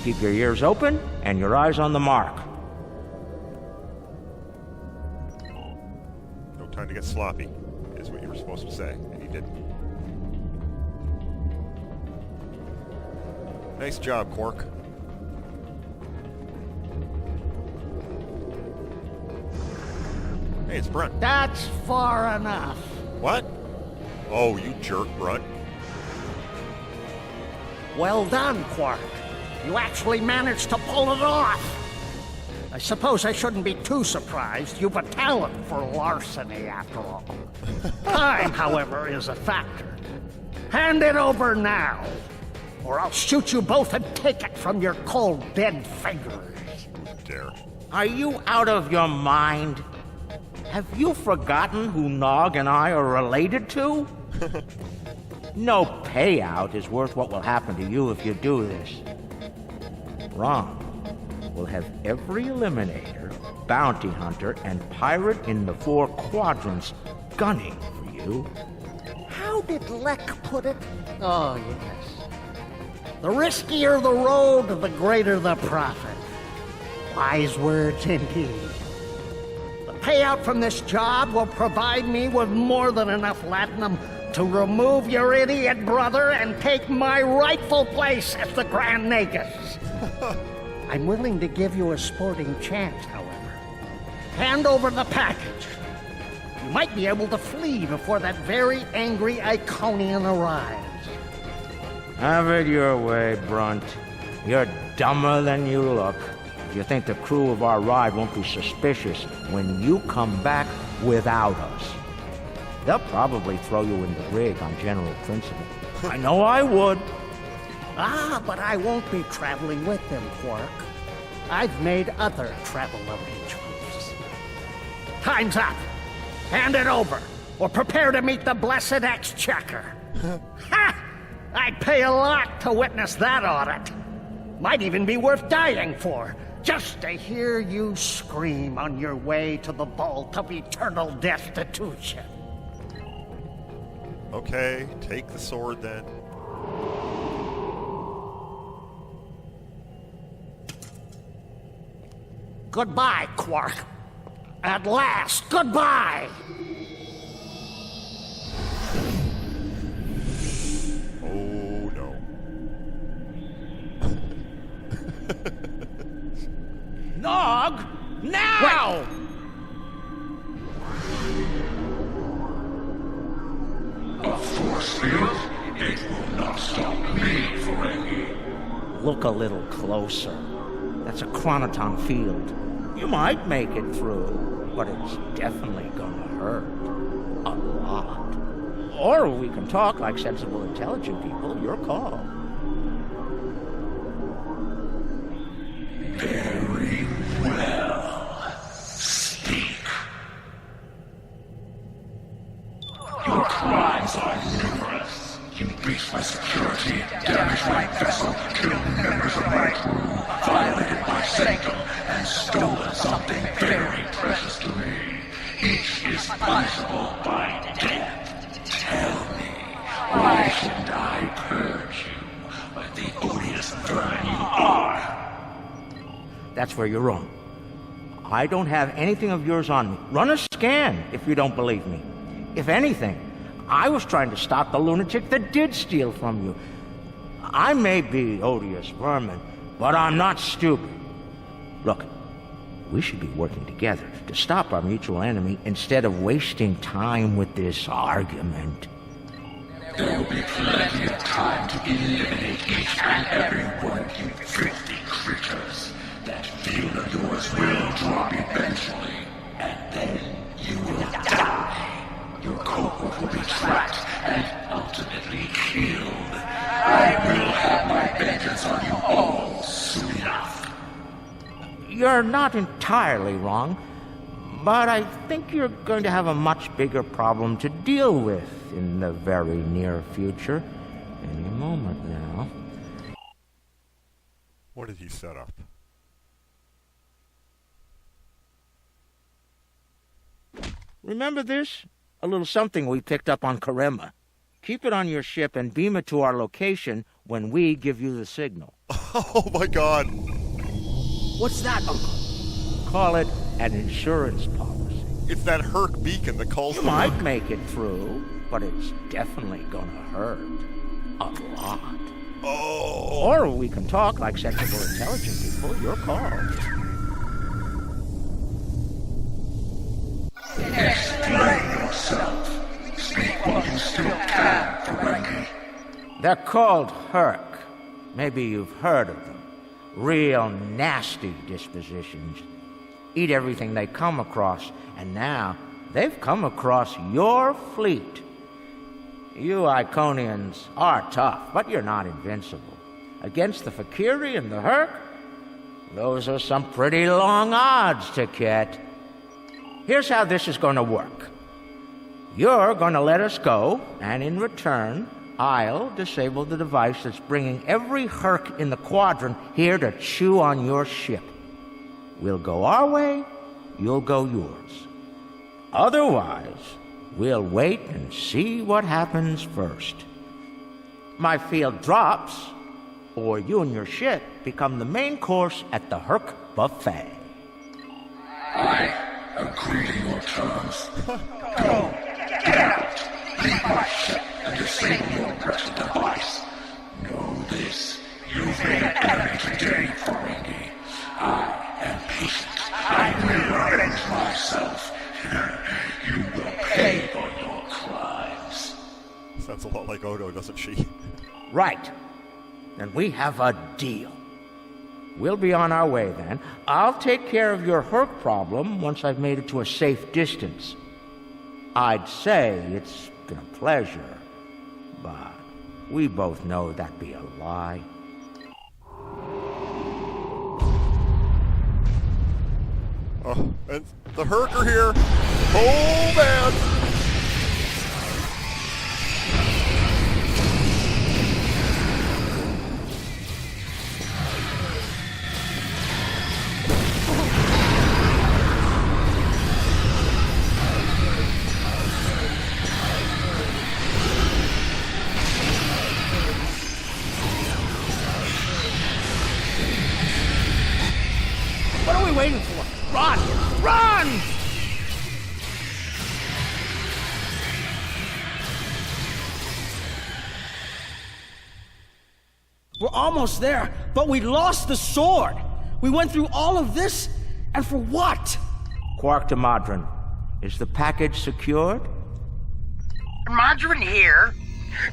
S3: Keep your ears open and your eyes on the mark.
S1: No time to get sloppy, is what you were supposed to say, and you didn't. Nice job, Quark. Hey, it's Brunt.
S9: That's far enough.
S1: What? Oh, you jerk, Brunt.
S9: Well done, Quark. You actually managed to pull it off. I suppose I shouldn't be too surprised. You've a talent for larceny, after all. Time, however, is a factor. Hand it over now, or I'll shoot you both and take it from your cold, dead fingers.
S1: Dare.
S3: Are you out of your mind? Have you forgotten who Nog and I are related to? No payout is worth what will happen to you if you do this. Wrong. We'll have every eliminator, bounty hunter, and pirate in the 4 quadrants gunning for you.
S9: How did Leck put it? Oh, yes. The riskier the road, the greater the profit. Wise words indeed. The payout from this job will provide me with more than enough latinum to remove your idiot brother and take my rightful place as the Grand Nagus. I'm willing to give you a sporting chance, however. Hand over the package. You might be able to flee before that very angry Iconian arrives.
S3: Have it your way, Brunt. You're dumber than you look. You think the crew of our ride won't be suspicious when you come back without us. They'll probably throw you in the rig on general principle. I know I would.
S9: Ah, but I won't be traveling with them, Quark. I've made other travel arrangements. Time's up. Hand it over, or prepare to meet the blessed exchequer. Ha! I'd pay a lot to witness that audit. Might even be worth dying for, just to hear you scream on your way to the vault of eternal destitution.
S1: Okay, take the sword then.
S9: Goodbye, Quark. At last, goodbye!
S1: Oh, no.
S3: Nog! Now!
S8: A force field? It will not stop me, Ferengi.
S3: Look a little closer. That's a chronoton field. You might make it through, but it's definitely gonna hurt. A lot. Or we can talk like sensible, intelligent people. Your call.
S8: Very well. Speak. Your crimes are numerous. You breached my security, damaged my vessel, killed members of my crew, violated my sanctum, and stolen something very precious to me. Each is punishable by death. Tell me, why shouldn't I purge you like the odious vermin you are?
S3: That's where you're wrong. I don't have anything of yours on me. Run a scan if you don't believe me. If anything, I was trying to stop the lunatic that did steal from you. I may be odious vermin, but I'm not stupid. Look, we should be working together to stop our mutual enemy instead of wasting time with this argument.
S8: There will be plenty of time to eliminate each and every one of you filthy creatures. That field of yours will drop eventually, and then you will die. Your cohort will be tracked and ultimately killed. I will have my vengeance on you all soon enough.
S3: You're not entirely wrong, but I think you're going to have a much bigger problem to deal with in the very near future. Any moment now.
S1: What did he set up?
S3: Remember this? A little something we picked up on Karema. Keep it on your ship and beam it to our location when we give you the signal.
S1: Oh my god.
S3: What's that, Uncle? Call it an insurance policy.
S1: It's that Herc beacon that calls
S3: You might make it through, but it's definitely gonna hurt. A lot.
S1: Oh.
S3: Or we can talk like sensible, intelligent people. Your call.
S8: Explain yourself. Speak while you still can, Ferengi.
S3: They're called Herc. Maybe you've heard of them. Real nasty dispositions. Eat everything they come across, and now they've come across your fleet. You Iconians are tough, but you're not invincible. Against the Fakiri and the Herc, those are some pretty long odds to get. Here's how this is going to work. You're gonna let us go, and in return, I'll disable the device that's bringing every Herc in the Quadrant here to chew on your ship. We'll go our way, you'll go yours. Otherwise, we'll wait and see what happens first. My field drops, or you and your ship become the main course at the Herc buffet.
S8: I agree to your terms. Go! Get out! Leave my ship and disable your wretched device. Know this. You've made an enemy today, Ferengi. I am patient. I will avenge myself. You will pay for your crimes.
S1: Sounds a lot like Odo, doesn't she?
S3: Right. Then we have a deal. We'll be on our way then. I'll take care of your Herc problem once I've made it to a safe distance. I'd say it's been a pleasure, but we both know that'd be a lie.
S1: Oh, and the Herc are here. Oh, man!
S2: What are we waiting for? Run! Run! We're almost there, but we lost the sword. We went through all of this, and for what?
S3: Quark to Modron. Is the package secured?
S9: Margarine here.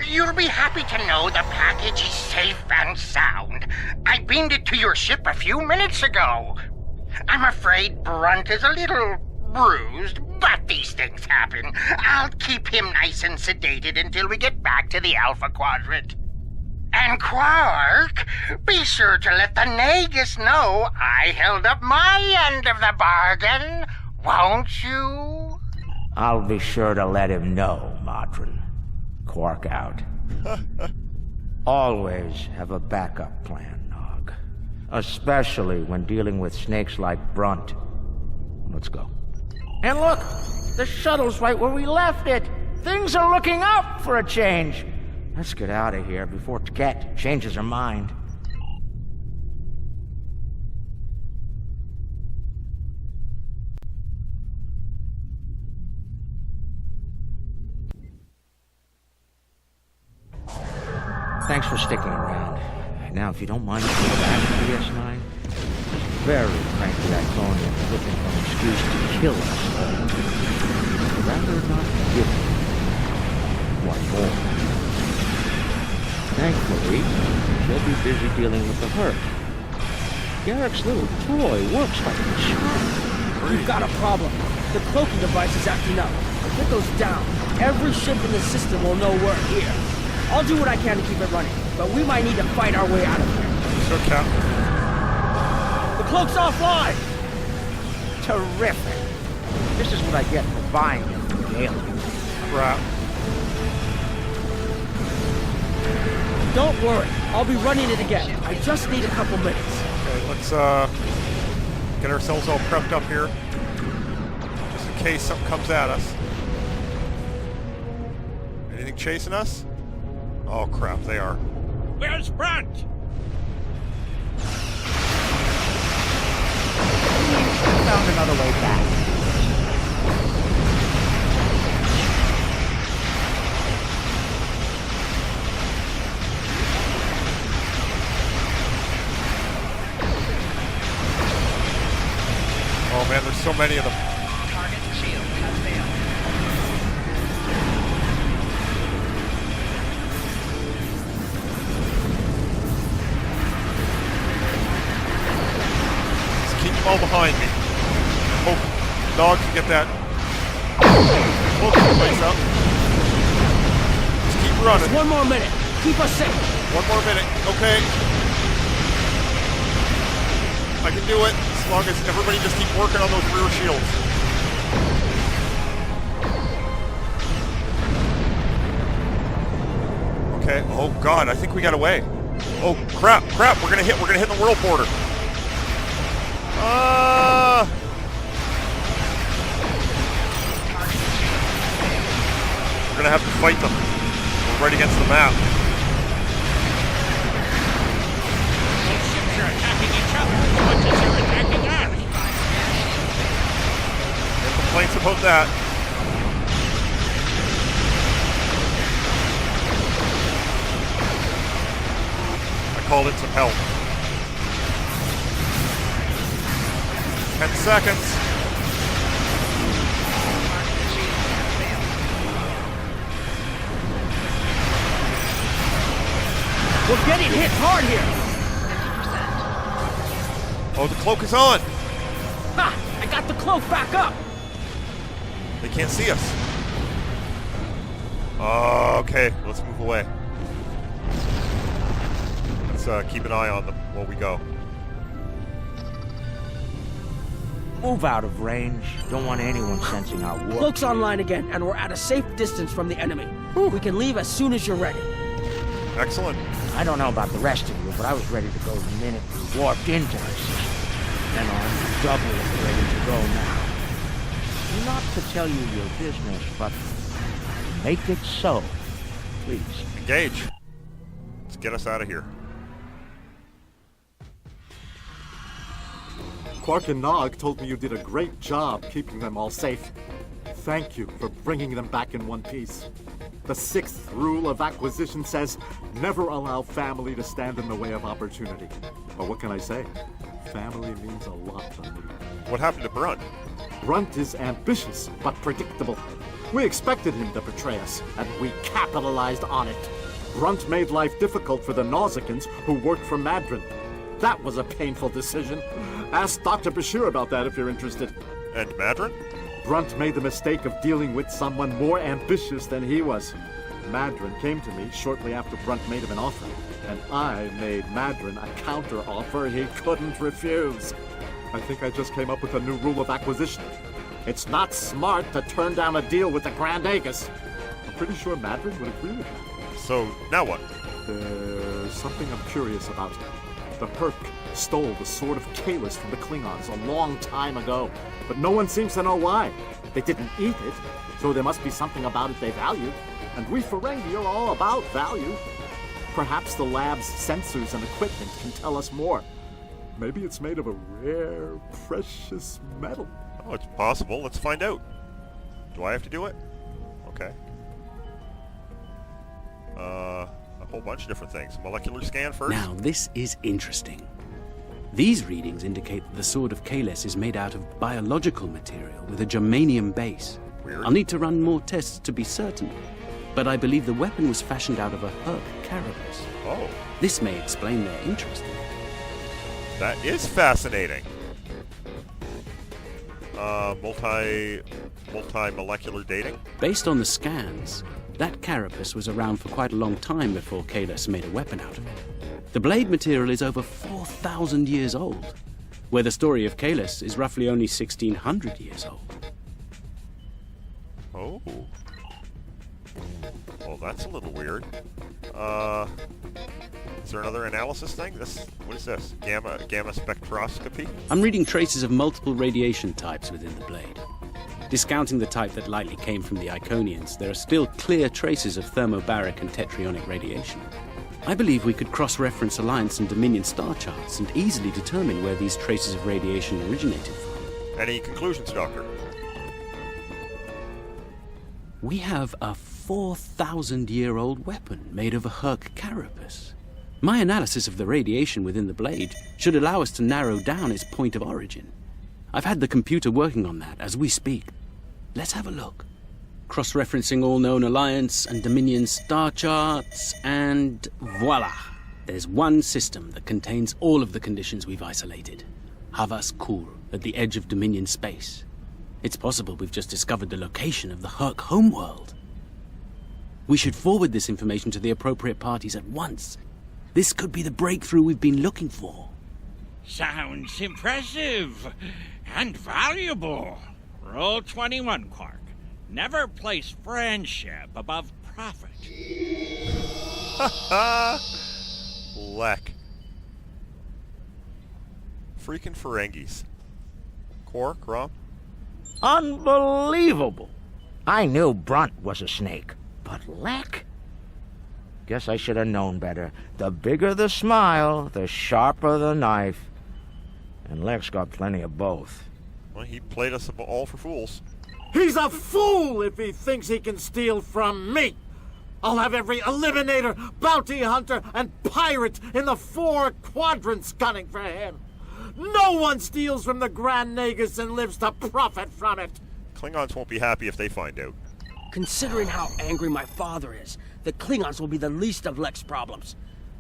S9: You'll be happy to know the package is safe and sound. I beamed it to your ship a few minutes ago. I'm afraid Brunt is a little bruised, but these things happen. I'll keep him nice and sedated until we get back to the Alpha Quadrant. And Quark, be sure to let the Nagus know I held up my end of the bargain, won't you?
S3: I'll be sure to let him know, Modron. Quark out. Always have a backup plan, Nog. Especially when dealing with snakes like Brunt. Let's go. And look! The shuttle's right where we left it! Things are looking up for a change! Let's get out of here before Tket changes her mind. Thanks for sticking around. Now, if you don't mind coming back to DS9, this very cranky Iconian is looking for an excuse to kill us. I'd rather not give him one more. Thankfully, she'll be busy dealing with the Herc. Garrick's little toy works like a charm.
S2: We've got a problem. The cloaking device is acting up. If it goes down, every ship in the system will know we're here. I'll do what I can to keep it running, but we might need to fight our way out of here.
S1: Sure, Captain.
S2: The cloak's offline!
S3: Terrific. This is what I get for buying him from the alien.
S1: Crap.
S2: Don't worry, I'll be running it again. I just need a couple minutes.
S1: Okay, let's get ourselves all prepped up here, just in case something comes at us. Anything chasing us? Oh crap, they are.
S10: Where's Brunt?
S3: Found another way back.
S1: Oh man, there's so many of them.
S11: Target shield has failed.
S1: Just keep them all behind me. Hope Dog can get that place up. Just keep running.
S2: Just one more minute. Keep us safe.
S1: One more minute. Okay. I can do it as long as everybody just keep working on those rear shields. Okay. Oh God, I think we got away. Oh crap! We're gonna hit the world border. We're gonna have to fight them. We're right against the map.
S10: Those ships are attacking each other as much as they're attacking us.
S1: No complaints about that. I called in some help. 10 seconds.
S2: We're getting hit hard here.
S1: Oh, the cloak is on.
S2: Ha! I got the cloak back up.
S1: They can't see us. Okay, let's move away. Let's keep an eye on them while we go.
S3: Move out of range. Don't want anyone sensing our warp.
S2: Cloak's online again, and we're at a safe distance from the enemy. We can leave as soon as you're ready.
S1: Excellent.
S3: I don't know about the rest of you, but I was ready to go the minute we warped into the system. And I'm doubly ready to go now. Not to tell you your business, but make it so. Please.
S1: Engage. Let's get us out of here.
S4: Quark and Nog told me you did a great job keeping them all safe. Thank you for bringing them back in one piece. The 6th rule of acquisition says, never allow family to stand in the way of opportunity. But what can I say? Family means a lot to me.
S1: What happened to Brunt?
S4: Brunt is ambitious, but predictable. We expected him to betray us, and we capitalized on it. Brunt made life difficult for the Nausicans who worked for Madron. That was a painful decision. Ask Dr. Bashir about that if you're interested.
S1: And Madron?
S4: Brunt made the mistake of dealing with someone more ambitious than he was. Madron came to me shortly after Brunt made him an offer, and I made Madron a counter-offer he couldn't refuse. I think I just came up with a new rule of acquisition. It's not smart to turn down a deal with the Grand Aegis. I'm pretty sure Madron would agree with that.
S1: So, now what?
S4: There's something I'm curious about. The Herc stole the Sword of Kalis from the Klingons a long time ago, but no one seems to know why. They didn't eat it, so there must be something about it they value. And we Ferengi are all about value. Perhaps the lab's sensors and equipment can tell us more. Maybe it's made of a rare, precious metal.
S1: Oh, it's possible. Let's find out. Do I have to do it? Okay. A whole bunch of different things. Molecular scan first.
S12: Now, this is interesting. These readings indicate that the Sword of Kalis is made out of biological material with a germanium base.
S1: Weird.
S12: I'll need to run more tests to be certain, but I believe the weapon was fashioned out of a Herc carapace.
S1: Oh.
S12: This may explain their interest in it.
S1: That is fascinating. Multi-molecular dating?
S12: Based on the scans, that carapace was around for quite a long time before Kalis made a weapon out of it. The blade material is over 4,000 years old, where the story of Kalis is roughly only 1,600 years old.
S1: Oh. Well, that's a little weird. Is there another analysis thing? What is this? Gamma spectroscopy?
S12: I'm reading traces of multiple radiation types within the blade. Discounting the type that likely came from the Iconians, there are still clear traces of thermobaric and tetrionic radiation. I believe we could cross-reference Alliance and Dominion star charts and easily determine where these traces of radiation originated from.
S1: Any conclusions, Doctor?
S12: We have a 4,000-year-old weapon made of a Herc carapace. My analysis of the radiation within the blade should allow us to narrow down its point of origin. I've had the computer working on that as we speak. Let's have a look. Cross-referencing all known Alliance and Dominion star charts, and voila! There's one system that contains all of the conditions we've isolated. Havas Kur, at the edge of Dominion space. It's possible we've just discovered the location of the Herc homeworld. We should forward this information to the appropriate parties at once. This could be the breakthrough we've been looking for.
S10: Sounds impressive and valuable. Rule 21, Quark. Never place friendship above profit.
S1: Leck. Freaking Ferengis. Quark, Rom?
S3: Unbelievable! I knew Brunt was a snake, but Leck? Guess I should have known better. The bigger the smile, the sharper the knife. And Leck's got plenty of both.
S1: Well, he played us all for fools.
S4: He's a fool if he thinks he can steal from me! I'll have every eliminator, bounty hunter, and pirate in the 4 quadrants gunning for him! No one steals from the Grand Nagus and lives to profit from it!
S1: Klingons won't be happy if they find out.
S2: Considering how angry my father is, the Klingons will be the least of Leck's problems.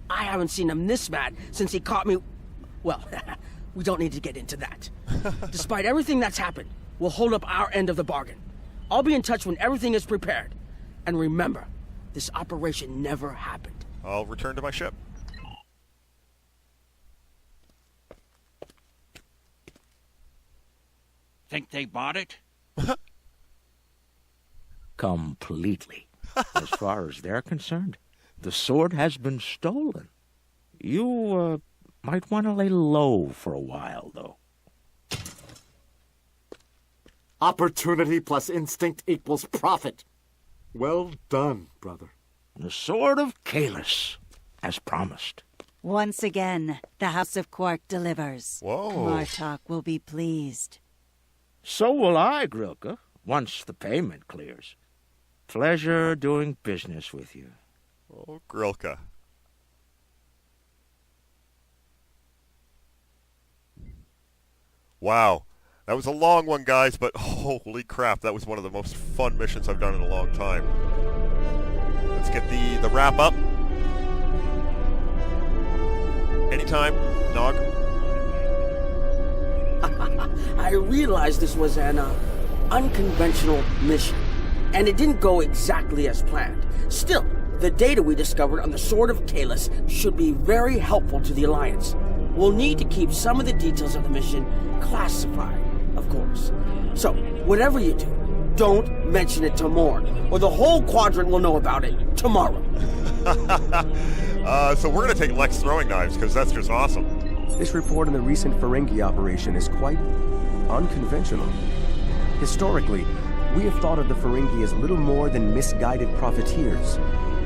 S2: I haven't seen him this mad since he caught me... Well, we don't need to get into that. Despite everything that's happened, we'll hold up our end of the bargain. I'll be in touch when everything is prepared. And remember, this operation never happened.
S1: I'll return to my ship.
S10: Think they bought it?
S3: Completely. As far as they're concerned, the sword has been stolen. You, might want to lay low for a while, though.
S4: Opportunity plus instinct equals profit. Well done, brother.
S3: The sword of Kalis, as promised.
S6: Once again, the House of Quark delivers.
S1: Whoa.
S6: Martok will be pleased.
S3: So will I, Grilka, once the payment clears. Pleasure doing business with you.
S1: Oh, Grilka. Wow. That was a long one, guys, but holy crap, that was one of the most fun missions I've done in a long time. Let's get the wrap up. Anytime, Nog.
S2: I realized this was an unconventional mission, and it didn't go exactly as planned. Still, the data we discovered on the Sword of Kalis should be very helpful to the Alliance. We'll need to keep some of the details of the mission classified, of course. So, whatever you do, don't mention it to Morn, or the whole quadrant will know about it tomorrow.
S1: So we're going to take Lex throwing knives, because that's just awesome.
S13: This report on the recent Ferengi operation is quite unconventional. Historically, we have thought of the Ferengi as little more than misguided profiteers.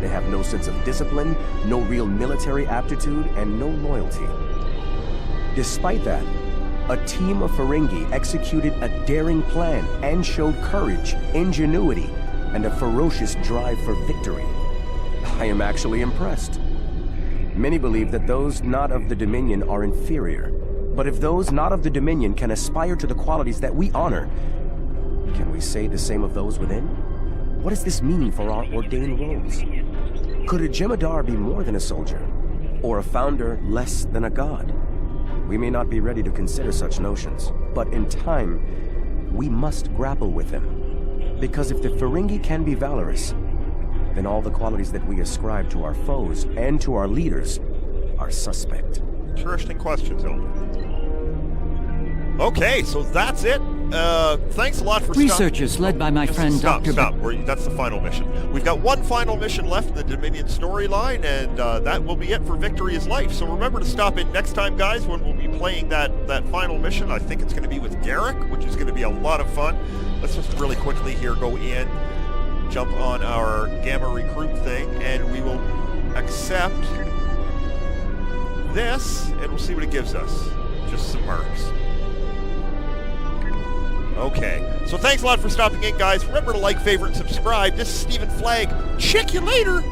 S13: They have no sense of discipline, no real military aptitude, and no loyalty. Despite that, a team of Ferengi executed a daring plan and showed courage, ingenuity, and a ferocious drive for victory. I am actually impressed. Many believe that those not of the Dominion are inferior. But if those not of the Dominion can aspire to the qualities that we honor, can we say the same of those within? What does this mean for our ordained roles? Could a Jemadar be more than a soldier? Or a founder less than a god? We may not be ready to consider such notions, but in time, we must grapple with them. Because if the Ferengi can be valorous, then all the qualities that we ascribe to our foes and to our leaders are suspect.
S1: Interesting questions, Elder. Okay, so that's it. Thanks a lot for
S14: researchers led by my friend
S1: Stop.
S14: Dr.
S1: That's the final mission. We've got one final mission left in the Dominion storyline, and that will be it for Victory is Life. So remember to stop in next time, guys, when we'll be playing that final mission. I think it's going to be with Garrick, which is going to be a lot of fun. Let's just really quickly here go in, jump on our Gamma Recruit thing, and we will accept this, and we'll see what it gives us. Just some marks. Okay, so thanks a lot for stopping in, guys. Remember to like, favorite, and subscribe. This is StephenFlagg. Check you later.